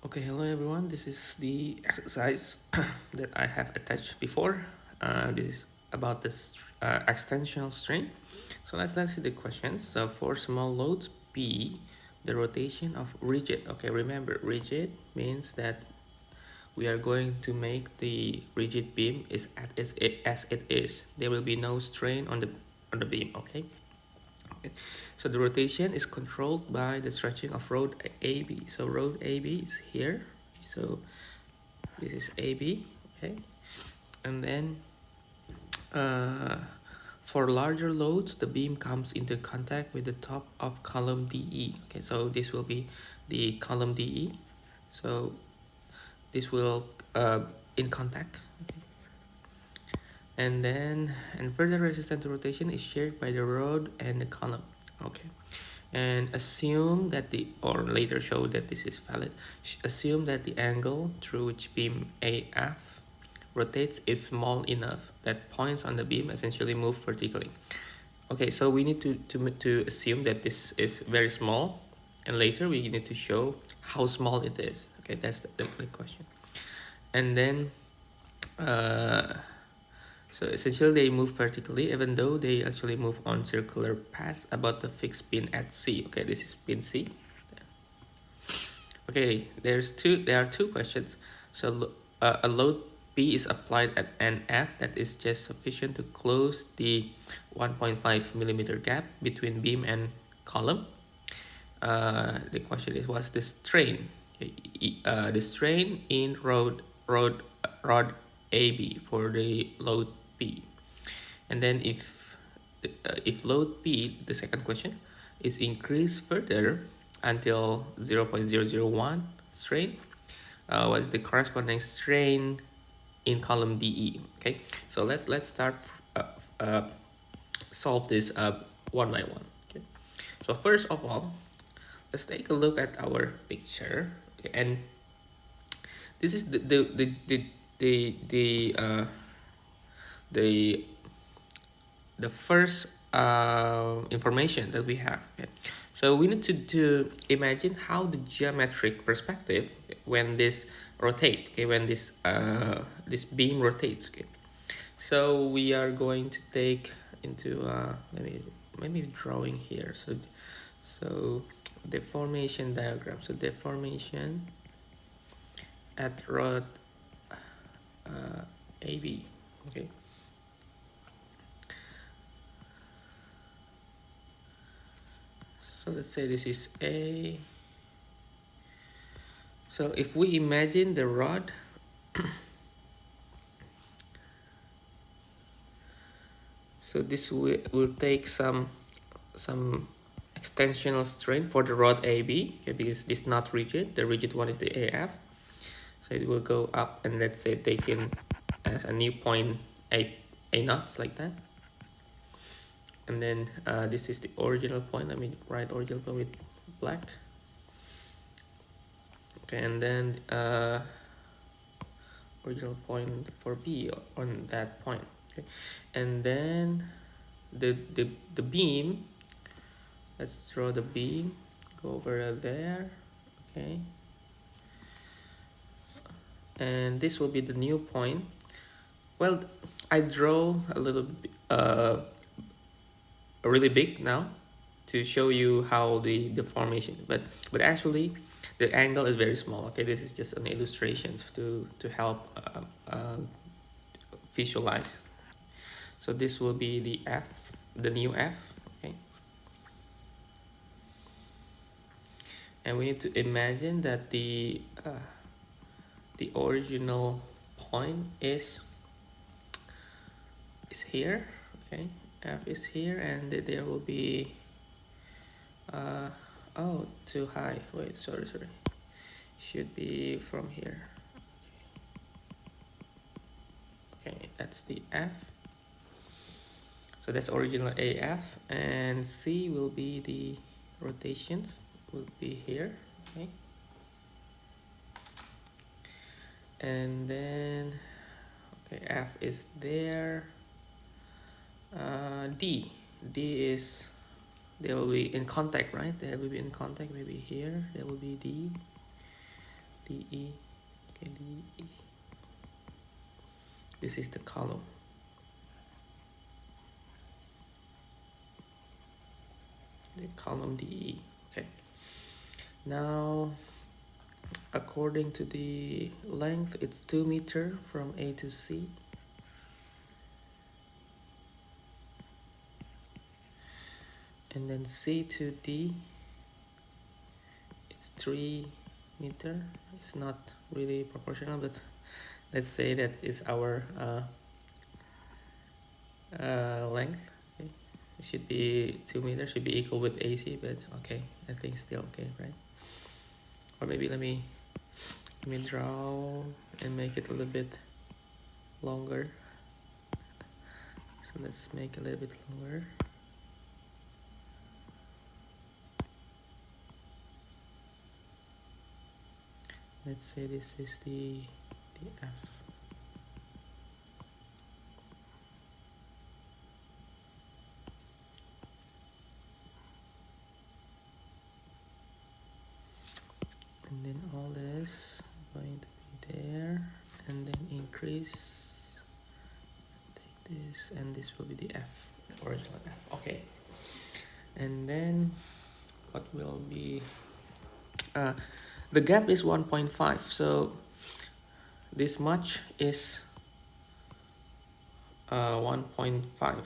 Okay, hello everyone. This is the exercise that I have attached before. This is about this extensional strain. So let's see the questions. So for small loads P, the rotation of rigid. Okay, remember rigid means that we are going to make the rigid beam as it is. There will be no strain on the beam. Okay. Okay. So the rotation is controlled by the stretching of rod AB. So rod AB is here. So this is AB, okay, and then uh, for larger loads the beam comes into contact with the top of column DE. Okay, so this will be the column DE, so this will in contact, okay. And further resistance to rotation is shared by the rod and the column. Okay, and assume that the, or later show that this is valid, assume that the angle through which beam AF rotates is small enough that points on the beam essentially move vertically. Okay, so we need to assume that this is very small, and later we need to show how small it is. Okay, that's the question. And then uh, so essentially they move vertically even though they actually move on circular paths about the fixed pin at C. Okay, this is pin C. Okay, there are two questions. So a load P is applied at NF that is just sufficient to close the 1.5 millimeter gap between beam and column. The question is, what's the strain? The strain in rod AB for the load P. And then if load P, the second question, is increased further until 0.001 strain, what is the corresponding strain in column DE? Okay, so let's start uh, solve this one by one. Okay, so first of all, let's take a look at our picture. Okay, and this is the the first information that we have. Okay? So we need to imagine how the geometric perspective when this rotate, okay, when this beam rotates. Okay, so we are going to take into let me maybe drawing here. So deformation diagram. So deformation at rod AB. Okay. So let's say this is A. So if we imagine the rod, so this will take some extensional strain for the rod AB, okay, because it's not rigid. The rigid one is the AF. So it will go up and let's say taken as a new point A knots like that. And then this is the original point. Let me write original point with black. Okay, and then original point for B on that point. Okay, and then the beam. Let's draw the beam. Go over there. Okay, and this will be the new point. Well, I draw a little really big now to show you how the formation, but actually the angle is very small. Okay, this is just an illustration to help visualize. So this will be the F, the new F. Okay, and we need to imagine that the original point is here. Okay, F is here, and there will be oh, too high. Wait, sorry, should be from here. Okay, that's the F. So that's original AF, and C will be the rotations, will be here. Okay, and then okay, F is there. D is, they will be in contact, right? They will be in contact, maybe here. There will be D DE. Okay, DE. This is the column. The column DE. Okay. Now, according to the length, it's 2 meters from A to C. And then C to D, it's 3 meters. It's not really proportional, but let's say that is our length. Okay. It should be 2 meters, should be equal with AC, but okay, I think still okay, right? Or maybe let me draw and make it a little bit longer. So let's make a little bit longer. Let's say this is the F. And then all this going to be there, and then increase, take this, and this will be the F, the original F. Okay. And then what will be the gap is 1.5, so this much is 1.5.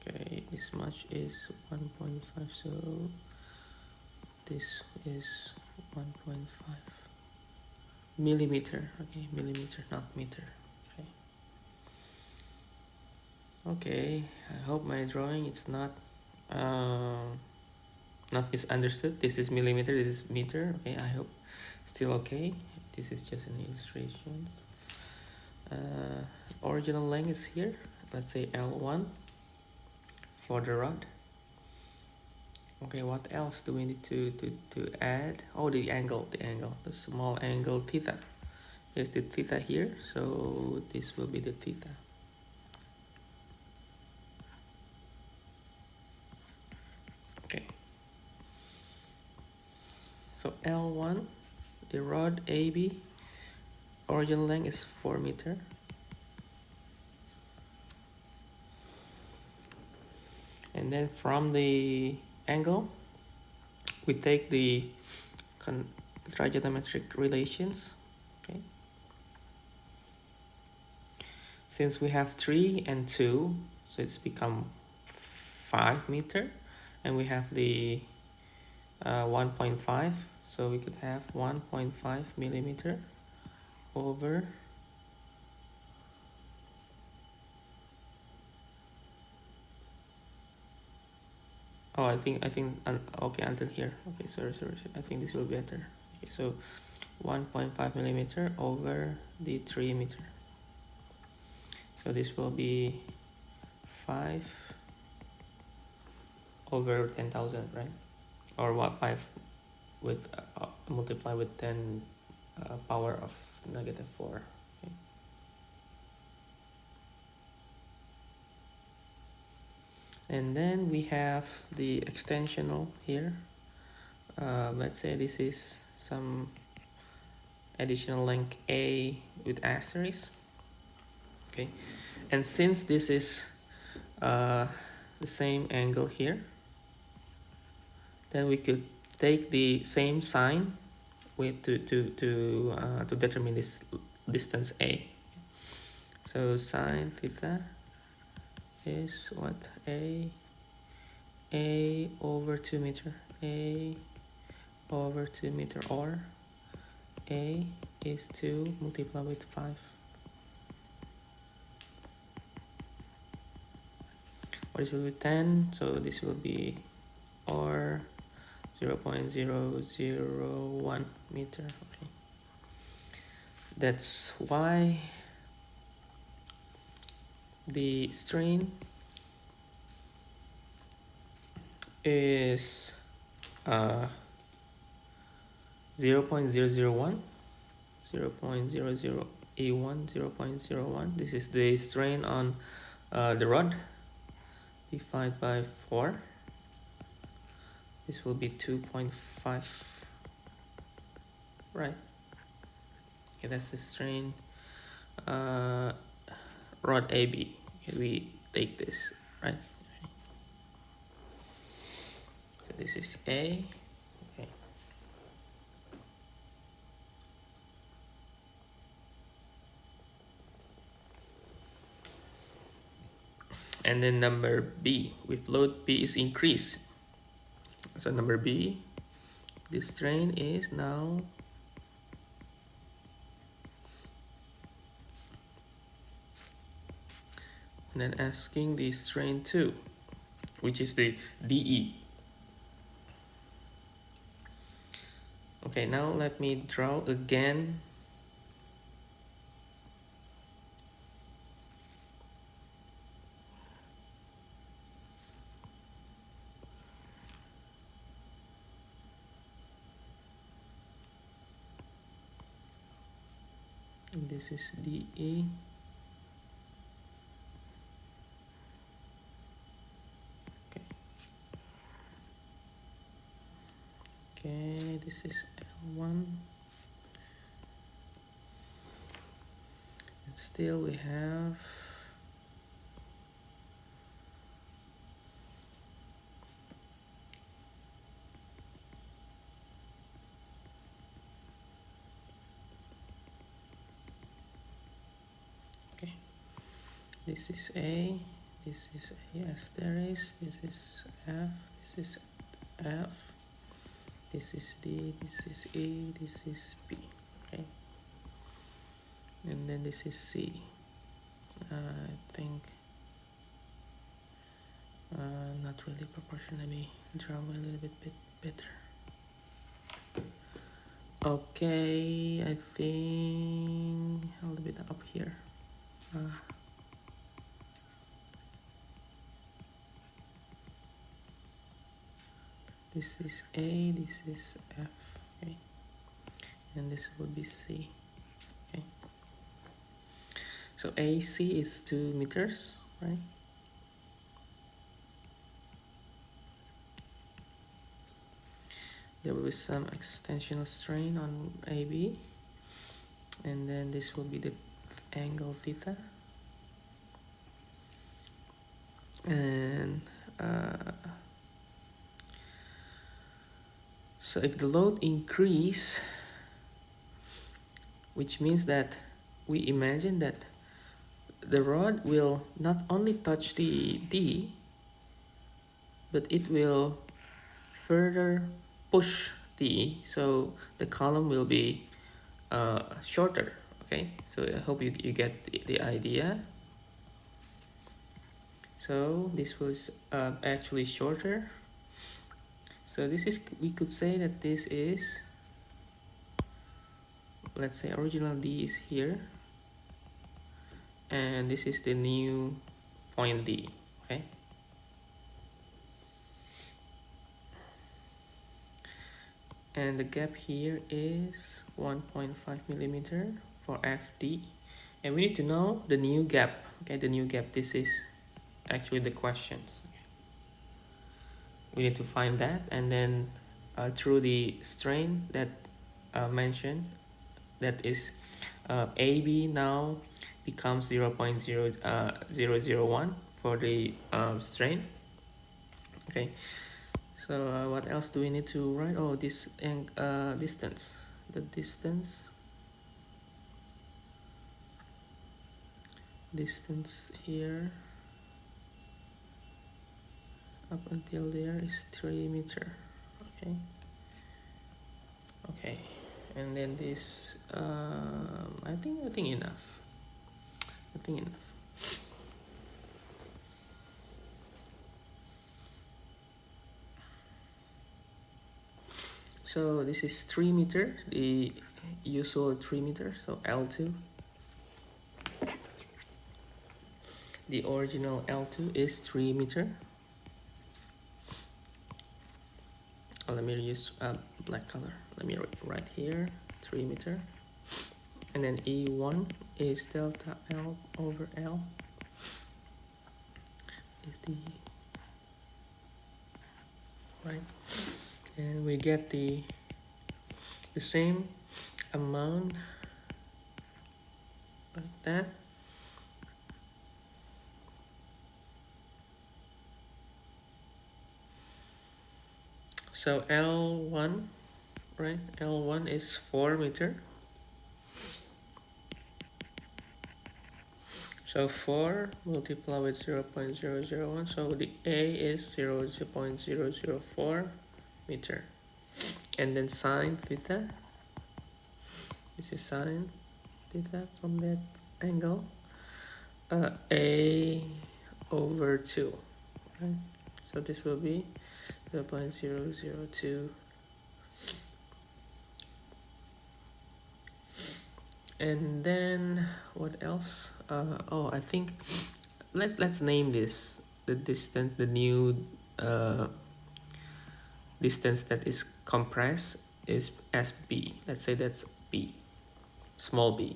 Okay, this much is 1.5, so this is 1.5 millimeter. Okay, millimeter, not meter. Okay. Okay, I hope my drawing is not misunderstood. This is millimeter, this is meter. Okay, I hope still okay. This is just an illustration. Original length is here. Let's say L1 for the rod. Okay, what else do we need to add? Oh, the angle, the small angle theta. There's the theta here, so this will be the theta. Okay. So L1, the rod AB, original length is 4 meters. And then from the angle, we take the trigonometric relations. Okay. Since we have 3 and 2, so it's become 5 meters, and we have the 1.5, so we could have 1.5 millimeter over I think okay, until here. Okay, sorry, I think this will be better. Okay, so 1.5 millimeter over the 3 meter, so this will be 5 over 10,000, right? Or what, 5 with multiply with 10 power of -4. Okay. And then we have the extensional here. Let's say this is some additional length A with asterisk. Okay, and since this is the same angle here, then we could take the same sign with to determine this distance A. So sine theta is what? A over 2 meter, A over 2 meter, or A is 2 multiplied with 5. Or this will be 10, so this will be or 0.001 meter. Okay, that's why the strain is 0.001, 0.00A1, 0.01. This is the strain on the rod divided by 4. This will be 2.5, right? Okay, that's the strain. Rod AB. Okay, we take this, right? So this is A. Okay. And then number B, with load P is increased. So number B, this strain is now and then asking the strain 2, which is the DE. Okay, now let me draw again. And this is DE. Okay, this is L1. And still we have okay. This is A, this is A asterisk, this is F, this is F, this is D, this is E, this is B. Okay. And then this is C. I think not really proportion. Let me draw a little bit better. Okay, I think a little bit up here. This is A, this is F, okay, and this would be C. Okay, so AC is 2 meters, right? There will be some extensional strain on AB, and then this will be the angle theta, and so if the load increase, which means that we imagine that the rod will not only touch the D, but it will further push D, so the column will be shorter. Okay, so I hope you get the idea. So this was actually shorter. So this is, we could say that this is, let's say original D is here, and this is the new point D. Okay, and the gap here is 1.5 millimeter for FD, and we need to know the new gap. Okay, the new gap, this is actually the questions. We need to find that, and then through the strain that mentioned, that is AB now becomes 0.001 for the strain. Okay, so what else do we need to write? Oh, this distance, the distance here up until there is 3 meter. Okay, okay, and then this I think enough. I think enough. So this is 3 meter, the usual 3 meter, so L2. The original L2 is 3 meter. Oh, let me use black color. Let me write here 3 meter. And then E1 is delta L over L. Is the right, and we get the same amount like that. So L1, right? L1 is 4 meter. So 4 multiplied with 0.001, so the A is 0.004 meter. And then sine theta, this is sine theta from that angle, A over 2, right? So this will be 0.002. And then what else? I think let's name this the distance, the new distance that is compressed is as b. Let's say that's b, small b.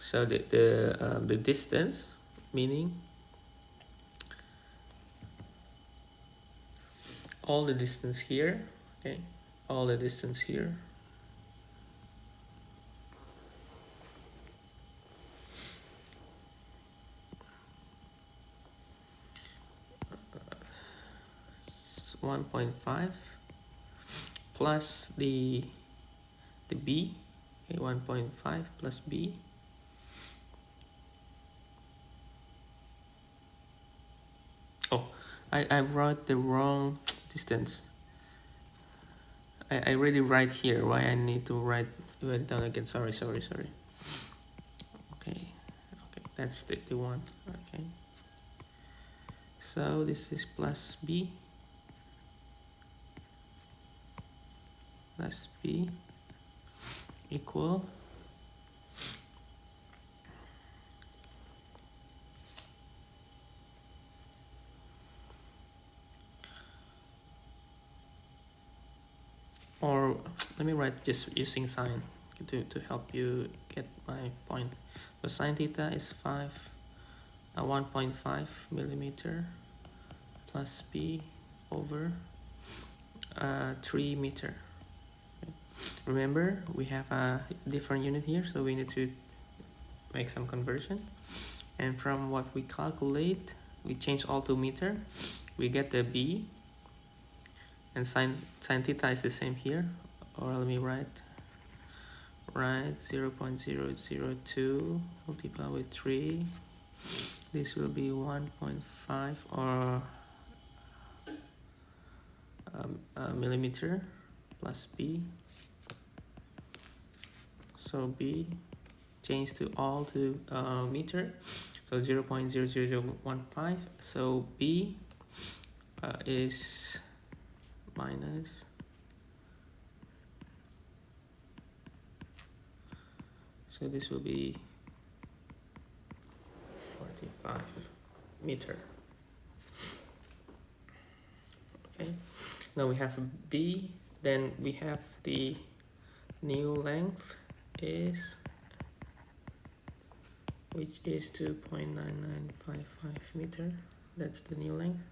So the distance, meaning all the distance here, okay, all the distance here, is 1.5 plus the b, okay, 1.5 plus b. Oh, I wrote the wrong distance. I already write here. Why I need to write it down again? Sorry. Okay, that's the one. Okay. So this is plus b equal or let me write just using sine to help you get my point. So sine theta is 1.5 millimeter plus b over 3 meter. Okay. Remember, we have a different unit here, so we need to make some conversion. And from what we calculate, we change all to meter. We get the b, and sine theta is the same here. Or let me write 0.002 multiplied with 3. This will be 1.5 or millimeter plus b. So b change to all to meter. So 0.0015. So b is minus so this will be 45 meter. Okay, now we have b, then we have the new length is, which is 2.9955 meter. That's the new length.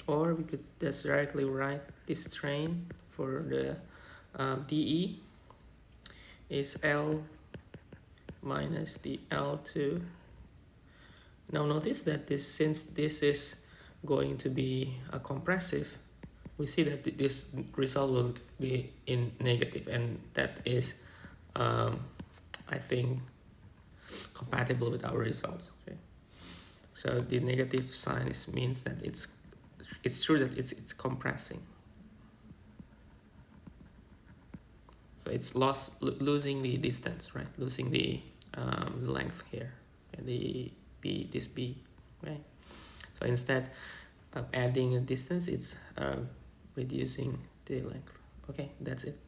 Or we could just directly write this strain for the DE is L minus the L2. Now notice that since this is going to be a compressive, we see that this result will be in negative, and that is I think compatible with our results. Okay, so the negative sign means that it's true that it's compressing. So it's losing the distance, right? Losing the length here, and this b, right? So instead of adding a distance, it's reducing the length. Okay, that's it.